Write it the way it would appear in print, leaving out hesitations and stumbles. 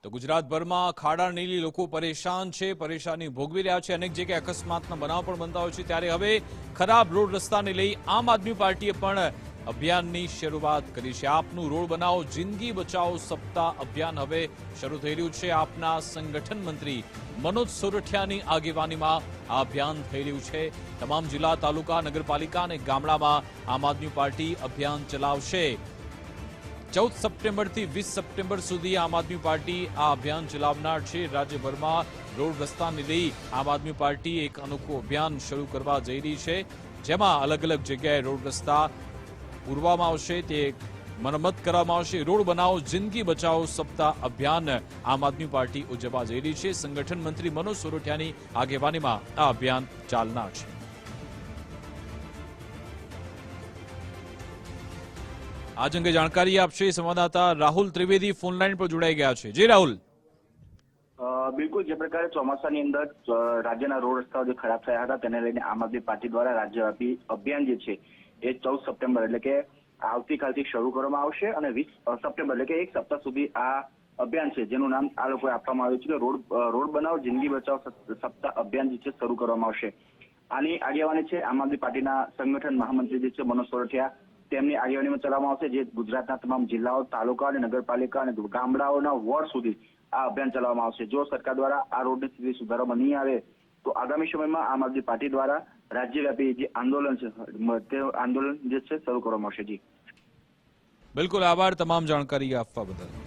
તો ગુજરાતભરમાં ખાડા નીલી લોકો પરેશાન છે, પરેશાની ભોગવી રહ્યા છે। અનેક જગ્યાએ અકસ્માતના બનાવ પણ બનતા હોય છે। ત્યારે હવે ખરાબ રોડ રસ્તાને લઈ આમ આદમી પાર્ટીએ પણ અભિયાનની શરૂઆત કરી છે। આપનું રોડ બનાવો જિંદગી બચાવો સપ્તાહ અભિયાન હવે શરૂ થઈ રહ્યું છે। આપના સંગઠન મંત્રી મનોજ સોરઠિયાની આગેવાનીમાં આ અભિયાન થઈ રહ્યું છે। તમામ જિલ્લા, તાલુકા, નગરપાલિકા અને ગામડામાં આમ આદમી પાર્ટી અભિયાન ચલાવશે। 14 સપ્ટેમ્બરથી 20 સપ્ટેમ્બર સુધી આમ આદમી પાર્ટી આ અભિયાન ચલાવનાર છે। રાજ્યભરમાં રોડ રસ્તાને લઈ આમ આદમી પાર્ટી એક અનોખું અભિયાન શરૂ કરવા જઈ રહી છે, જેમાં અલગ અલગ જગ્યાએ રોડ રસ્તા પૂરવામાં આવશે, તે મરમ્મત કરવામાં આવશે। રોડ બનાવો જિંદગી બચાવો સપ્તાહ અભિયાન આમ આદમી પાર્ટી ઉજવવા જઈ રહી છે। સંગઠન મંત્રી મનોજ સોરઠિયાની આગેવાનીમાં આ અભિયાન ચાલનાર છે। आज अंगे जानकारी आपसे संवाददाता राहुल त्रिवेदी फोनलाइन पर जोड़ाई गया है। जी राहुल। बिल्कुल जे प्रकारे ચોમાસાની અંદર રાજ્યના રોડ રસ્તાઓ જે ખરાબ થયા હતા તેને લઈને આમ આદમી પાર્ટી દ્વારા રાજ્યવ્યાપી અભિયાન જે છે એ 14 સપ્ટેમ્બર એટલે કે આવતીકાલથી શરૂ કરવામાં આવશે અને 20 સપ્ટેમ્બર એટલે કે એક સપ્તાહ સુધી આ અભિયાન છે જેનું નામ આ લોકોએ આપવામાં આવ્યું છે કે રોડ બનાવો જિંદગી બચાવો સપ્તાહ અભિયાન જે છે શરૂ કરવામાં આવશે। આની આગેવાની છે આમ આદમી પાર્ટીના સંગઠન મહામંત્રી જે છે મનોજ સોરઠિયા, તેમની આગેવાનીમાં ચલાવવામાં આવશે, જે ગુજરાતના તમામ જિલ્લાઓ, તાલુકા અને નગરપાલિકા અને ગામડાઓના વોર્ડ સુધી આ અભિયાન ચલાવવામાં આવશે। જો સરકાર દ્વારા આ રોડની સ્થિતિ સુધારવામાં નહીં આવે તો આગામી સમયમાં આમ આદમી પાર્ટી દ્વારા રાજ્યવ્યાપી જે આંદોલન છે તે આંદોલન જે છે શરૂ કરવામાં આવશે। જી બિલકુલ, આભાર તમામ જાણકારી આપવા બદલ।